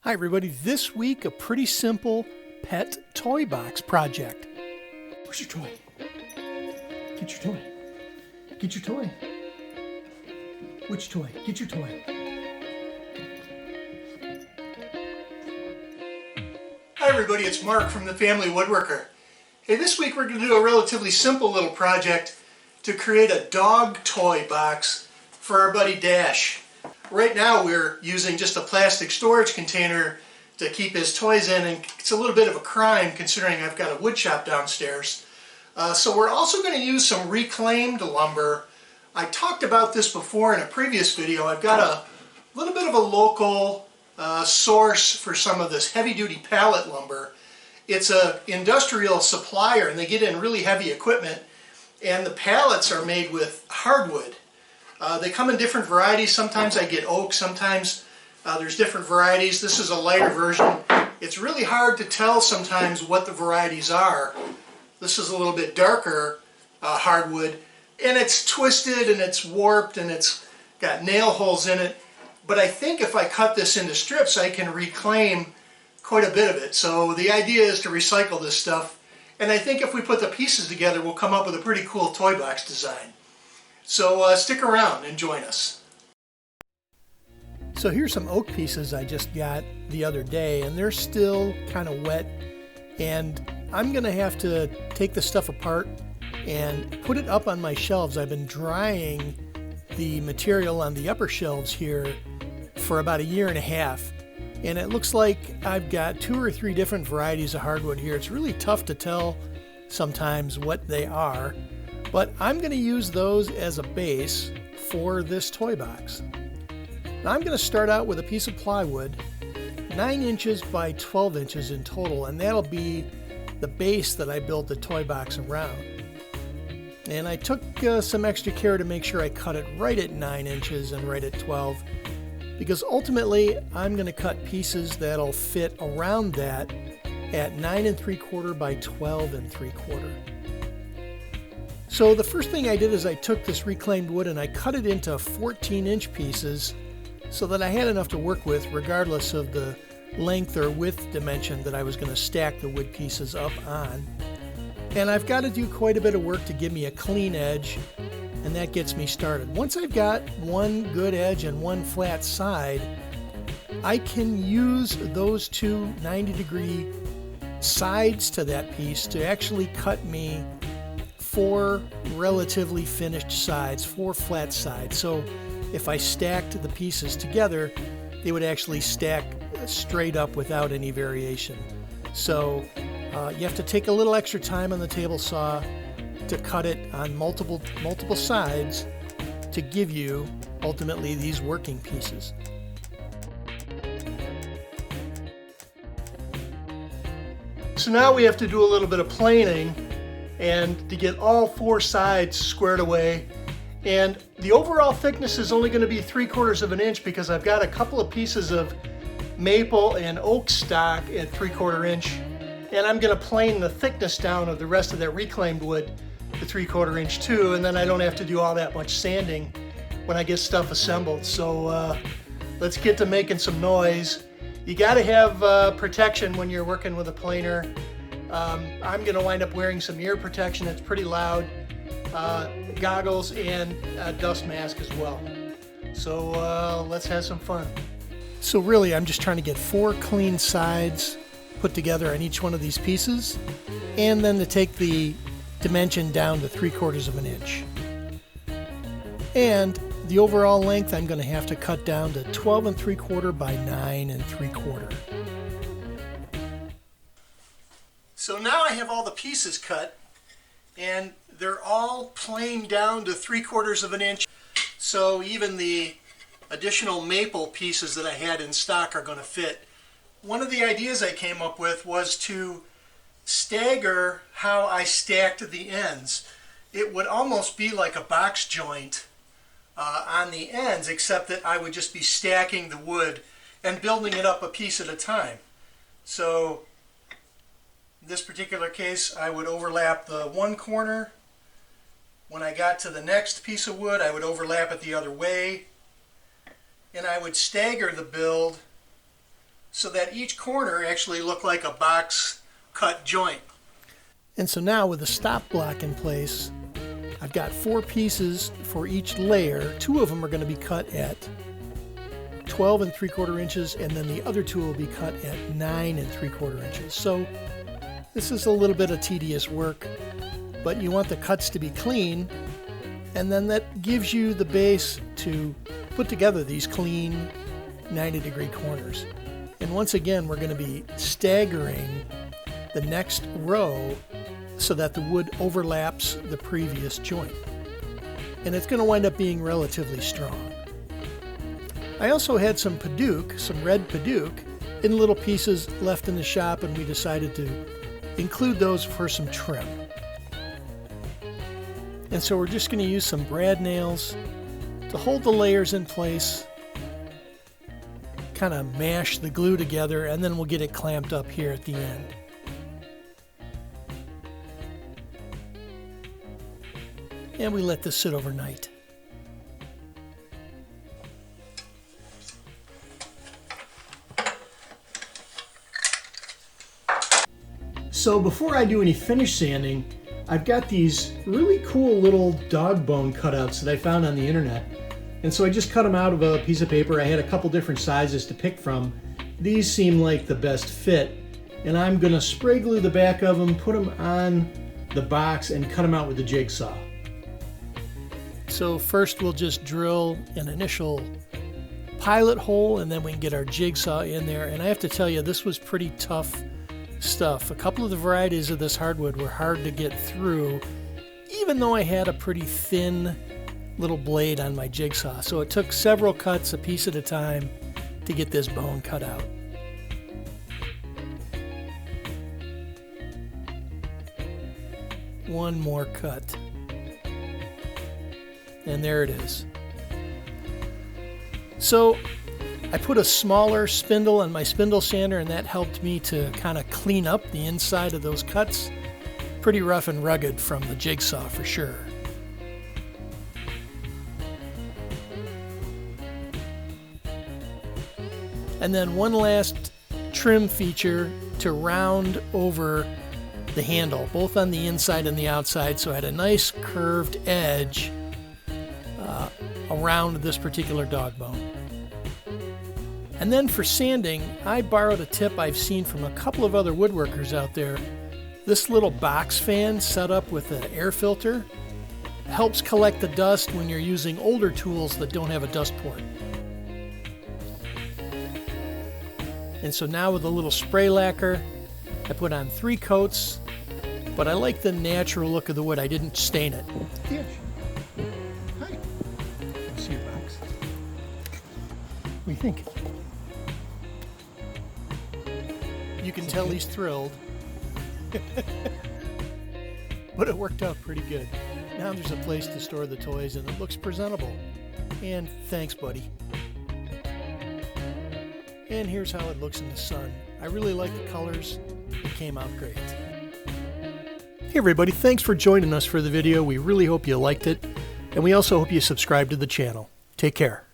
Hi everybody, this week a pretty simple pet toy box project. Where's your toy? Get your toy. Get your toy. Which toy? Get your toy. Hi everybody, it's Mark from the Family Woodworker. Hey, this week we're going to do a relatively simple little project to create a dog toy box for our buddy Dash. Right now we're using just a plastic storage container to keep his toys in, and it's a little bit of a crime considering I've got a wood shop downstairs. So we're also going to use some reclaimed lumber. I talked about this before in a previous video. I've got a little bit of a local source for some of this heavy-duty pallet lumber. It's an industrial supplier and they get in really heavy equipment, and the pallets are made with hardwood. They come in different varieties. Sometimes I get oak, sometimes there's different varieties. This is a lighter version. It's really hard to tell sometimes what the varieties are. This is a little bit darker hardwood, and it's twisted and it's warped and it's got nail holes in it. But I think if I cut this into strips, I can reclaim quite a bit of it. So the idea is to recycle this stuff, and I think if we put the pieces together, we'll come up with a pretty cool toy box design. So stick around and join us. So here's some oak pieces I just got the other day, and they're still kind of wet, and I'm gonna have to take the stuff apart and put it up on my shelves. I've been drying the material on the upper shelves here for about a year and a half, and it looks like I've got 2 or 3 different varieties of hardwood here. It's really tough to tell sometimes what they are, but I'm going to use those as a base for this toy box. Now I'm going to start out with a piece of plywood, 9 inches by 12 inches in total, and that'll be the base that I built the toy box around. And I took some extra care to make sure I cut it right at 9 inches and right at 12, because ultimately I'm going to cut pieces that'll fit around that at 9 3/4 by 12 3/4. So the first thing I did is I took this reclaimed wood and I cut it into 14-inch pieces so that I had enough to work with regardless of the length or width dimension that I was going to stack the wood pieces up on. And I've got to do quite a bit of work to give me a clean edge, and that gets me started. Once I've got one good edge and one flat side, I can use those 2 90-degree sides to that piece to actually cut me 4 relatively finished sides, 4 flat sides. So if I stacked the pieces together, they would actually stack straight up without any variation. So you have to take a little extra time on the table saw to cut it on multiple sides to give you ultimately these working pieces. So now we have to do a little bit of planing and to get all 4 sides squared away. And the overall thickness is only going to be 3/4 of an inch because I've got a couple of pieces of maple and oak stock at 3/4 inch, and I'm going to plane the thickness down of the rest of that reclaimed wood to 3/4 inch too, and then I don't have to do all that much sanding when I get stuff assembled. So let's get to making some noise. You got to have protection when you're working with a planer. I'm going to wind up wearing some ear protection. It's pretty loud, goggles, and a dust mask as well. So let's have some fun. So really I'm just trying to get 4 clean sides put together on each one of these pieces, and then to take the dimension down to 3/4 of an inch. And the overall length I'm going to have to cut down to 12 3/4 by 9 3/4. So now I have all the pieces cut, and they're all planed down to 3/4 of an inch. So even the additional maple pieces that I had in stock are going to fit. One of the ideas I came up with was to stagger how I stacked the ends. It would almost be like a box joint on the ends, except that I would just be stacking the wood and building it up a piece at a time. So in this particular case, I would overlap the one corner. When I got to the next piece of wood, I would overlap it the other way, and I would stagger the build so that each corner actually looked like a box cut joint. And so now with the stop block in place, I've got 4 pieces for each layer. 2 of them are going to be cut at 12 3/4 inches, and then the other 2 will be cut at 9 3/4 inches. So this is a little bit of tedious work, but you want the cuts to be clean, and then that gives you the base to put together these clean 90-degree corners. And once again, we're going to be staggering the next row so that the wood overlaps the previous joint. And it's going to wind up being relatively strong. I also had some Padauk, some red Padauk, in little pieces left in the shop, and we decided to include those for some trim. And so we're just going to use some brad nails to hold the layers in place, kind of mash the glue together, and then we'll get it clamped up here at the end. And we let this sit overnight. So before I do any finish sanding, I've got these really cool little dog bone cutouts that I found on the internet. And so I just cut them out of a piece of paper. I had a couple different sizes to pick from. These seem like the best fit. And I'm gonna spray glue the back of them, put them on the box, and cut them out with a jigsaw. So first we'll just drill an initial pilot hole, and then we can get our jigsaw in there. And I have to tell you, this was pretty tough stuff. A couple of the varieties of this hardwood were hard to get through, even though I had a pretty thin little blade on my jigsaw. So it took several cuts, a piece at a time, to get this bone cut out. One more cut. And there it is. So I put a smaller spindle on my spindle sander, and that helped me to kind of clean up the inside of those cuts. Pretty rough and rugged from the jigsaw for sure. And then one last trim feature to round over the handle, both on the inside and the outside, so I had a nice curved edge around this particular dog bone. And then for sanding, I borrowed a tip I've seen from a couple of other woodworkers out there. This little box fan set up with an air filter helps collect the dust when you're using older tools that don't have a dust port. And so now with a little spray lacquer, I put on 3 coats, but I like the natural look of the wood. I didn't stain it. Yes. Hi. Let's see your box. What do you think? You can tell he's thrilled. But it worked out pretty good. Now there's a place to store the toys, and it looks presentable. And thanks, buddy. And here's how it looks in the sun. I really like the colors. It came out great. Hey everybody, thanks for joining us for the video. We really hope you liked it. And we also hope you subscribe to the channel. Take care.